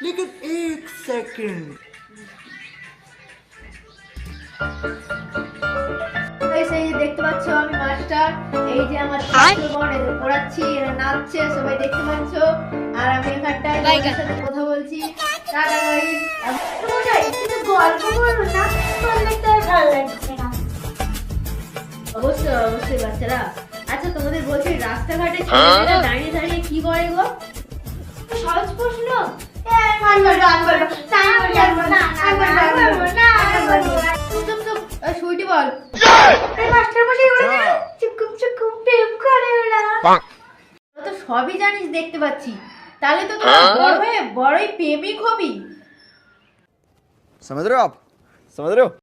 लेकिन एक सेकंड সেই দেখতে পাচ্ছ আমি মাস্টার, এই যে আমার ছাত্রগণ এদের পড়াচ্ছি, এরা নাচছে, সবাই দেখতে পাচ্ছ। আর আমি এখানটায় তোমাদের সাথে কথা বলছি। Tata guys. কিন্তু গল্প বলো না, বললে তো আর ভালো লাগছে না। অবশ্যই অবশ্যই বাচ্চারা। আচ্ছা তোমাদের বলছি রাস্তাঘাটে ছেলেমেয়েরা দাঁড়িয়ে দাঁড়িয়ে কি করে গো? সহজ প্রশ্ন। আমি বলবো না। চুপ চুপ, সুইটি বল। মাস্টার মশাই ওরা চুকুম চুকুম প্রেম করে ওরা। তোরা তো সবই জানিস দেখতে পাচ্ছি, তাহলে তো তোরা বড় হয়ে বড়ই প্রেমিক হবি। समझ रहे हो आप? समझ रहे हो?